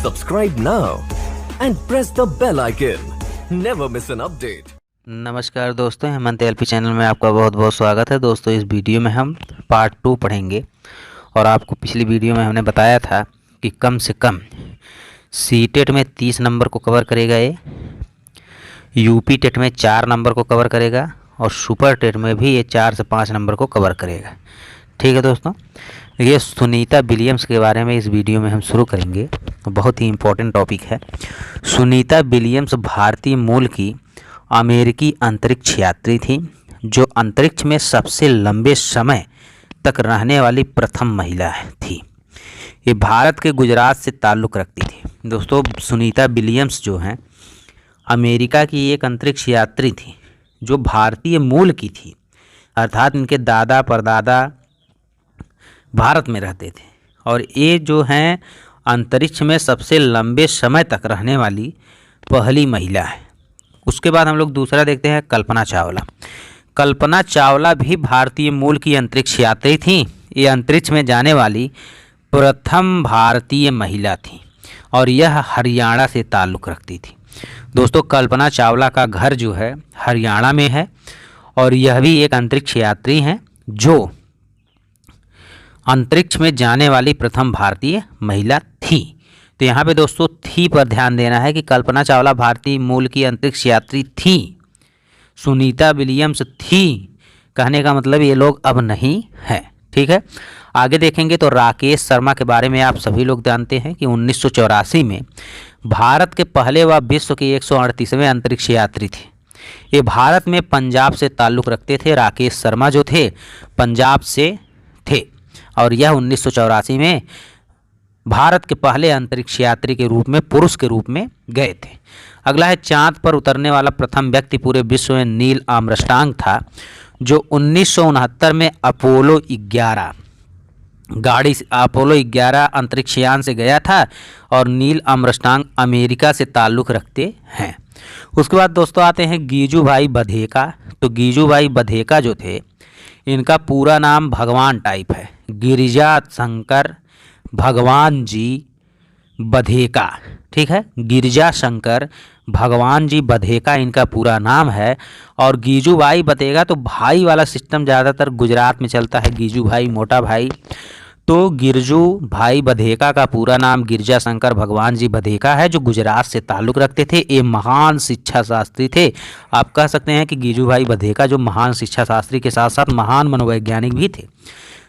Subscribe now and press the bell icon. Never miss an update. नमस्कार दोस्तों, Hemant LP channel में आपका बहुत बहुत स्वागत है। दोस्तों, इस वीडियो में हम पार्ट 2 पढ़ेंगे और आपको पिछली वीडियो में हमने बताया था कि कम से कम सीटेट में 30 नंबर को कवर करेगा ये, यूपी टेट में 4 नंबर को कवर करेगा और सुपर टेट में भी ये 4 से 5 नंबर को कवर करेगा। ठीक है दोस्तों, ये सुनीता विलियम्स के बारे में इस वीडियो में हम शुरू करेंगे। बहुत ही इम्पोर्टेंट टॉपिक है। सुनीता विलियम्स भारतीय मूल की अमेरिकी अंतरिक्ष यात्री थी जो अंतरिक्ष में सबसे लंबे समय तक रहने वाली प्रथम महिला थी। ये भारत के गुजरात से ताल्लुक़ रखती थी। दोस्तों, सुनीता विलियम्स जो हैं अमेरिका की एक अंतरिक्ष यात्री थी जो भारतीय मूल की थी, अर्थात इनके दादा परदादा भारत में रहते थे और ये जो हैं अंतरिक्ष में सबसे लंबे समय तक रहने वाली पहली महिला है। उसके बाद हम लोग दूसरा देखते हैं कल्पना चावला। कल्पना चावला भी भारतीय मूल की अंतरिक्ष यात्री थी। ये अंतरिक्ष में जाने वाली प्रथम भारतीय महिला थी और यह हरियाणा से ताल्लुक़ रखती थी। दोस्तों, कल्पना चावला का घर जो है हरियाणा में है और यह भी एक अंतरिक्ष यात्री हैं जो अंतरिक्ष में जाने वाली प्रथम भारतीय महिला थी। तो यहाँ पे दोस्तों थी पर ध्यान देना है कि कल्पना चावला भारतीय मूल की अंतरिक्ष यात्री थी, सुनीता विलियम्स थी, कहने का मतलब ये लोग अब नहीं हैं। ठीक है, आगे देखेंगे तो राकेश शर्मा के बारे में आप सभी लोग जानते हैं कि 1984 में भारत के पहले व विश्व के 138वें अंतरिक्ष यात्री थे। ये भारत में पंजाब से ताल्लुक़ रखते थे। राकेश शर्मा जो थे पंजाब से थे और यह 1984 में भारत के पहले अंतरिक्ष यात्री के रूप में पुरुष के रूप में गए थे। अगला है चांद पर उतरने वाला प्रथम व्यक्ति पूरे विश्व में नील आर्मस्ट्रांग था जो 1969 में अपोलो 11 अंतरिक्ष यान से गया था और नील आर्मस्ट्रांग अमेरिका से ताल्लुक़ रखते हैं। उसके बाद दोस्तों आते हैं गीजू भाई बधेका। तो गीजू भाई बधेका जो थे इनका पूरा नाम भगवान टाइप है, गिरिजा शंकर भगवान जी बधेका। ठीक है, गिरिजा शंकर भगवान जी बधेका इनका पूरा नाम है। और गीजू भाई बधेका, तो भाई वाला सिस्टम ज़्यादातर गुजरात में चलता है, गीजू भाई मोटा भाई। तो गिरजू भाई बधेका का पूरा नाम गिरिजा शंकर भगवान जी बधेका है जो गुजरात से ताल्लुक़ रखते थे। ये महान शिक्षा शास्त्री थे। आप कह सकते हैं कि गीजू भाई बधेका जो महान शिक्षा शास्त्री के साथ साथ महान मनोवैज्ञानिक भी थे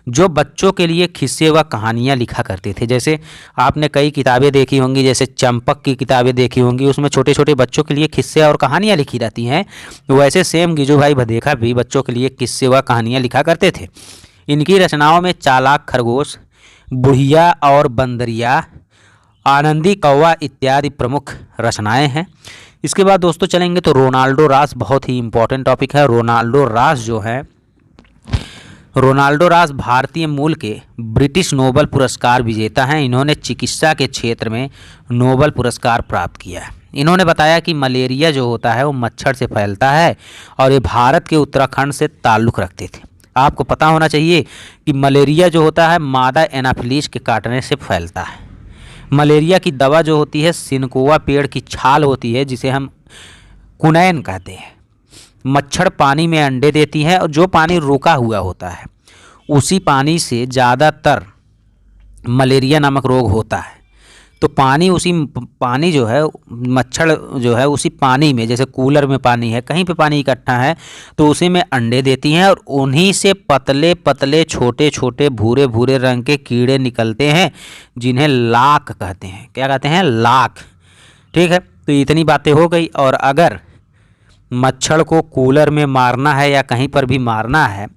जो बच्चों के लिए किस्से व कहानियाँ लिखा करते थे। जैसे आपने कई किताबें देखी होंगी, जैसे चंपक की किताबें देखी होंगी, उसमें छोटे छोटे बच्चों के लिए किस्से और कहानियाँ लिखी रहती हैं। वैसे सेम गिरजू भाई बधेका भी बच्चों के लिए किस्से व कहानियाँ लिखा करते थे। इनकी रचनाओं में चालाक खरगोश, बुढ़िया और बंदरिया, आनंदी कौवा इत्यादि प्रमुख रचनाएं हैं। इसके बाद दोस्तों चलेंगे तो रोनाल्डो रास, बहुत ही इम्पोर्टेंट टॉपिक है। रोनाल्डो रास जो है, रोनाल्डो रास भारतीय मूल के ब्रिटिश नोबेल पुरस्कार विजेता हैं। इन्होंने चिकित्सा के क्षेत्र में नोबेल पुरस्कार प्राप्त किया है। इन्होंने बताया कि मलेरिया जो होता है वो मच्छर से फैलता है और ये भारत के उत्तराखंड से ताल्लुक़ रखते थे। आपको पता होना चाहिए कि मलेरिया जो होता है मादा एनाफिलीज के काटने से फैलता है। मलेरिया की दवा जो होती है सिनकोआ पेड़ की छाल होती है जिसे हम कुनैन कहते हैं। मच्छर पानी में अंडे देती है और जो पानी रोका हुआ होता है उसी पानी से ज़्यादातर मलेरिया नामक रोग होता है। तो पानी जो है, मच्छर जो है उसी पानी में, जैसे कूलर में पानी है, कहीं पे पानी इकट्ठा है तो उसी में अंडे देती हैं और उन्हीं से पतले पतले छोटे छोटे भूरे भूरे रंग के कीड़े निकलते हैं जिन्हें लाख कहते हैं। क्या कहते हैं? लाख। ठीक है, तो इतनी बातें हो गई। और अगर मच्छर को कूलर में मारना है या कहीं पर भी मारना है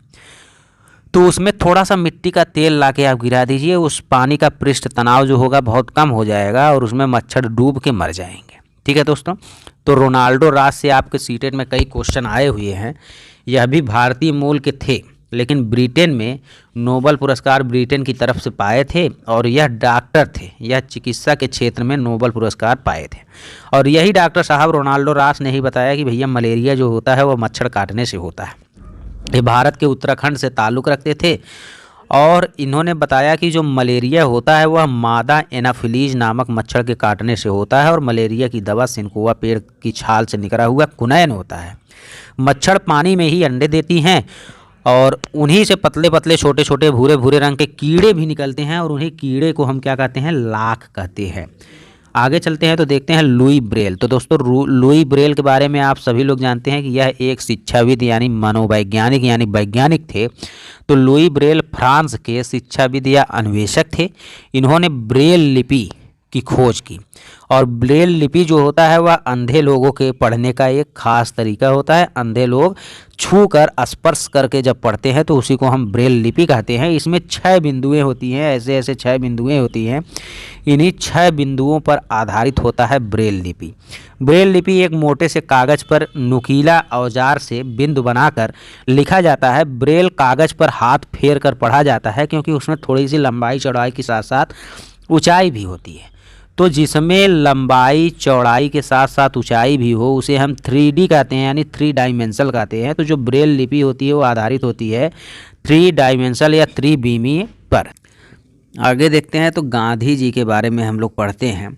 तो उसमें थोड़ा सा मिट्टी का तेल ला के आप गिरा दीजिए, उस पानी का पृष्ठ तनाव जो होगा बहुत कम हो जाएगा और उसमें मच्छर डूब के मर जाएंगे। ठीक है दोस्तों, तो रोनाल्डो रास से आपके सीटेट में कई क्वेश्चन आए हुए हैं। यह भी भारतीय मूल के थे लेकिन ब्रिटेन में नोबेल पुरस्कार ब्रिटेन की तरफ से पाए थे और यह डॉक्टर थे। यह चिकित्सा के क्षेत्र में नोबेल पुरस्कार पाए थे और यही डॉक्टर साहब रोनाल्डो रास ने ही बताया कि भैया मलेरिया जो होता है वह मच्छर काटने से होता है। ये भारत के उत्तराखंड से ताल्लुक़ रखते थे और इन्होंने बताया कि जो मलेरिया होता है वह मादा एनाफिलीज नामक मच्छर के काटने से होता है और मलेरिया की दवा सिनकोवा पेड़ की छाल से निकला हुआ कुनैन होता है। मच्छर पानी में ही अंडे देती हैं और उन्हीं से पतले पतले छोटे छोटे भूरे भूरे रंग के कीड़े भी निकलते हैं और उन्हीं कीड़े को हम क्या कहते हैं, लाख कहते हैं। आगे चलते हैं तो देखते हैं लुई ब्रेल। तो दोस्तों लुई ब्रेल के बारे में आप सभी लोग जानते हैं कि यह एक शिक्षाविद यानी मनोवैज्ञानिक यानी वैज्ञानिक थे। तो लुई ब्रेल फ्रांस के शिक्षाविद या अन्वेषक थे। इन्होंने ब्रेल लिपि की खोज की और ब्रेल लिपि जो होता है वह अंधे लोगों के पढ़ने का एक खास तरीका होता है। अंधे लोग छू कर स्पर्श करके जब पढ़ते हैं तो उसी को हम ब्रेल लिपि कहते हैं। इसमें 6 बिंदुएं होती हैं, ऐसे ऐसे 6 बिंदुएं होती हैं। इन्हीं 6 बिंदुओं पर आधारित होता है ब्रेल लिपि। ब्रेल लिपि एक मोटे से कागज़ पर नुकीला औजार से बिंदु बनाकर लिखा जाता है। ब्रेल कागज़ पर हाथ फेर कर पढ़ा जाता है क्योंकि उसमें थोड़ी सी लंबाई चौड़ाई के साथ साथ ऊंचाई भी होती है। तो जिसमें लंबाई चौड़ाई के साथ साथ ऊंचाई भी हो उसे हम 3D कहते हैं यानी 3 डायमेंशनल कहते हैं। तो जो ब्रेल लिपि होती है वो आधारित होती है 3 डायमेंशनल या त्रिविमीय पर। आगे देखते हैं तो गांधी जी के बारे में हम लोग पढ़ते हैं।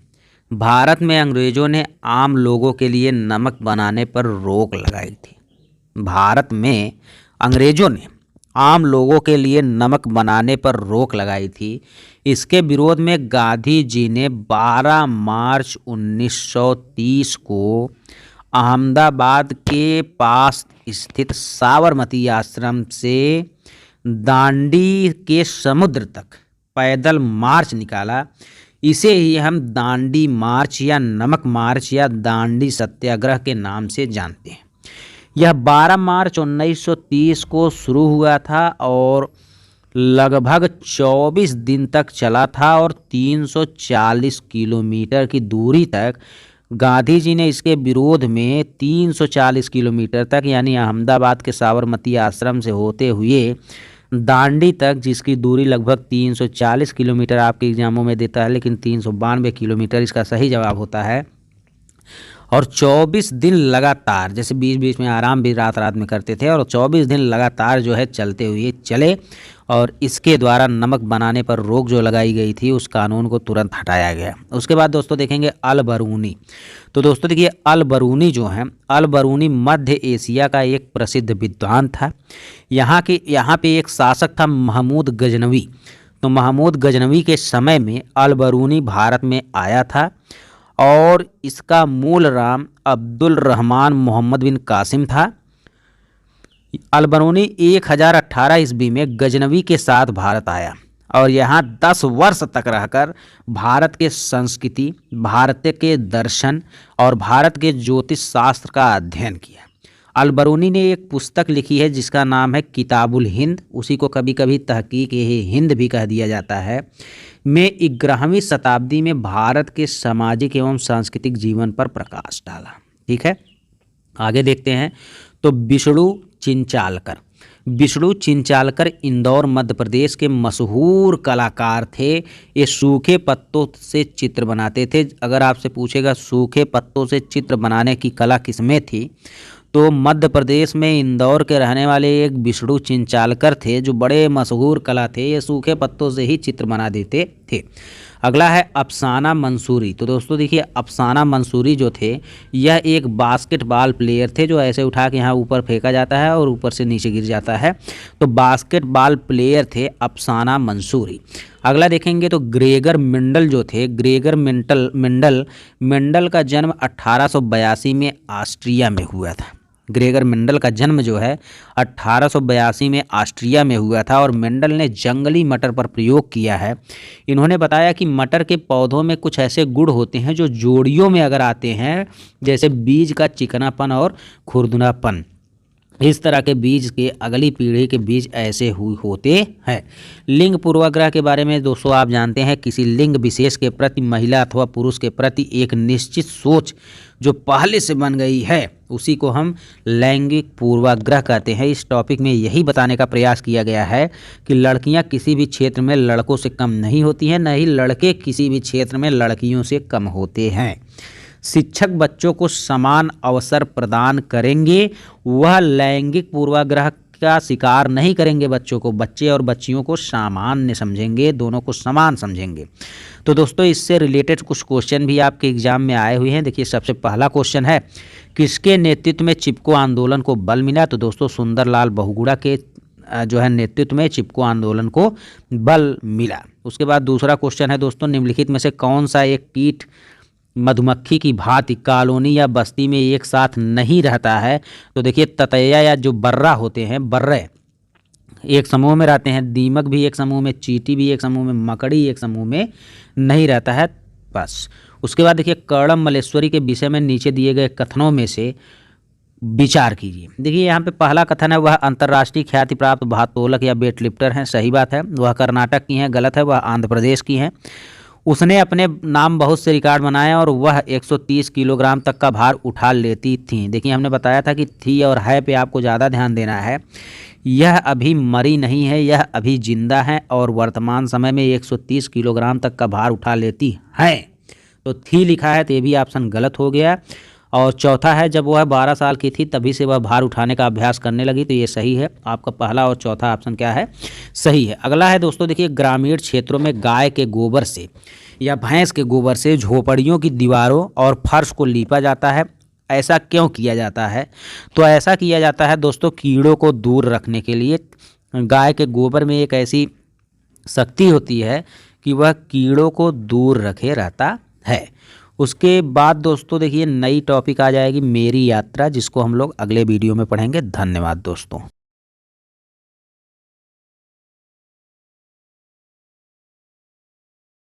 भारत में अंग्रेज़ों ने आम लोगों के लिए नमक बनाने पर रोक लगाई थी। भारत में अंग्रेज़ों ने आम लोगों के लिए नमक बनाने पर रोक लगाई थी। इसके विरोध में गांधी जी ने 12 मार्च 1930 को अहमदाबाद के पास स्थित साबरमती आश्रम से दांडी के समुद्र तक पैदल मार्च निकाला। इसे ही हम दांडी मार्च या नमक मार्च या दांडी सत्याग्रह के नाम से जानते हैं। यह 12 मार्च 1930 को शुरू हुआ था और लगभग 24 दिन तक चला था और 340 किलोमीटर की दूरी तक गांधी जी ने इसके विरोध में 340 किलोमीटर तक यानी अहमदाबाद के साबरमती आश्रम से होते हुए दांडी तक, जिसकी दूरी लगभग 340 किलोमीटर आपके एग्जामों में देता है लेकिन 392 किलोमीटर इसका सही जवाब होता है। और 24 दिन लगातार, जैसे बीच बीच में आराम भी रात रात में करते थे, और 24 दिन लगातार जो है चलते हुए चले और इसके द्वारा नमक बनाने पर रोक जो लगाई गई थी उस कानून को तुरंत हटाया गया। उसके बाद दोस्तों देखेंगे अल बरूनी। तो दोस्तों देखिए अल बरूनी जो है, अल बरूनी मध्य एशिया का एक प्रसिद्ध विद्वान था। यहाँ पे एक शासक था महमूद गजनवी। तो महमूद गजनवी के समय में अल बरूनी भारत में आया था और इसका मूल नाम अब्दुल रहमान मोहम्मद बिन कासिम था। अल बरूनी 1018 ईस्वी में गजनवी के साथ भारत आया और यहाँ 10 वर्ष तक रहकर भारत के संस्कृति, भारत के दर्शन और भारत के ज्योतिष शास्त्र का अध्ययन किया। अल बरूनी ने एक पुस्तक लिखी है जिसका नाम है किताबुल हिंद, उसी को कभी कभी तहकीक हिंद भी कह दिया जाता है, में 11वीं शताब्दी में भारत के सामाजिक एवं सांस्कृतिक जीवन पर प्रकाश डाला। ठीक है, आगे देखते हैं। तो विष्णु चिंचालकर। विष्णु चिंचालकर इंदौर मध्य प्रदेश के मशहूर कलाकार थे। ये सूखे पत्तों से चित्र बनाते थे। अगर आपसे पूछेगा सूखे पत्तों से चित्र बनाने की कला किसमें थी, तो मध्य प्रदेश में इंदौर के रहने वाले एक विष्णु चिंचालकर थे जो बड़े मशहूर कला थे। ये सूखे पत्तों से ही चित्र बना देते थे। अगला है अफसाना मंसूरी। तो दोस्तों देखिए अफसाना मंसूरी जो थे यह एक बास्केटबॉल प्लेयर थे जो ऐसे उठा के यहाँ ऊपर फेंका जाता है और ऊपर से नीचे गिर जाता है। तो बास्केटबॉल प्लेयर थे अफसाना मंसूरी। अगला देखेंगे तो ग्रेगर मेंडल जो थे, ग्रेगर मेंडल का जन्म 1882 में ऑस्ट्रिया में हुआ था। ग्रेगर मेंडल का जन्म जो है 1882 में ऑस्ट्रिया में हुआ था और मेंडल ने जंगली मटर पर प्रयोग किया है। इन्होंने बताया कि मटर के पौधों में कुछ ऐसे गुण होते हैं जो जोड़ियों में अगर आते हैं, जैसे बीज का चिकनापन और खुरदरापन, इस तरह के बीज के अगली पीढ़ी के बीज ऐसे होते हैं। लिंग पूर्वाग्रह के बारे में दोस्तों आप जानते हैं, किसी लिंग विशेष के प्रति महिला अथवा पुरुष के प्रति एक निश्चित सोच जो पहले से बन गई है उसी को हम लैंगिक पूर्वाग्रह कहते हैं। इस टॉपिक में यही बताने का प्रयास किया गया है कि लड़कियां किसी भी क्षेत्र में लड़कों से कम नहीं होती हैं, न ही लड़के किसी भी क्षेत्र में लड़कियों से कम होते हैं। शिक्षक बच्चों को समान अवसर प्रदान करेंगे, वह लैंगिक पूर्वाग्रह का शिकार नहीं करेंगे बच्चों को, बच्चे और बच्चियों को सामान्य समझेंगे, दोनों को समान समझेंगे। तो दोस्तों इससे रिलेटेड कुछ क्वेश्चन भी आपके एग्जाम में आए हुए हैं। देखिए सबसे पहला क्वेश्चन है, किसके नेतृत्व में चिपको आंदोलन को बल मिला? तो दोस्तों सुंदरलाल बहुगुणा के जो है नेतृत्व में चिपको आंदोलन को बल मिला। उसके बाद दूसरा क्वेश्चन है दोस्तों, निम्नलिखित में से कौन सा एक कीट मधुमक्खी की भांति कॉलोनी या बस्ती में एक साथ नहीं रहता है? तो देखिए ततैया या जो बर्रा होते हैं, बर्रे एक समूह में रहते हैं, दीमक भी एक समूह में, चींटी भी एक समूह में, मकड़ी एक समूह में नहीं रहता है। बस उसके बाद देखिए कर्णम मल्लेश्वरी के विषय में नीचे दिए गए कथनों में से विचार कीजिए। देखिए यहाँ पे पहला कथन है, वह अंतर्राष्ट्रीय ख्याति प्राप्त भारोत्तोलक या वेट लिफ्टर हैं, सही बात है। वह कर्नाटक की हैं, गलत है, वह आंध्र प्रदेश की हैं। उसने अपने नाम बहुत से रिकॉर्ड बनाए और वह 130 किलोग्राम तक का भार उठा लेती थी। देखिए हमने बताया था कि थी और है पे आपको ज़्यादा ध्यान देना है। यह अभी मरी नहीं है, यह अभी जिंदा है और वर्तमान समय में 130 किलोग्राम तक का भार उठा लेती है। तो थी लिखा है तो ये भी ऑप्शन गलत हो गया। और चौथा है, जब वह 12 साल की थी तभी से वह भार उठाने का अभ्यास करने लगी, तो ये सही है। आपका पहला और चौथा ऑप्शन क्या है? सही है। अगला है दोस्तों, देखिए ग्रामीण क्षेत्रों में गाय के गोबर से या भैंस के गोबर से झोपड़ियों की दीवारों और फर्श को लीपा जाता है, ऐसा क्यों किया जाता है? तो ऐसा किया जाता है दोस्तों कीड़ों को दूर रखने के लिए। गाय के गोबर में एक ऐसी शक्ति होती है कि वह कीड़ों को दूर रखे रहता है। उसके बाद दोस्तों देखिए नई टॉपिक आ जाएगी, मेरी यात्रा, जिसको हम लोग अगले वीडियो में पढ़ेंगे। धन्यवाद दोस्तों।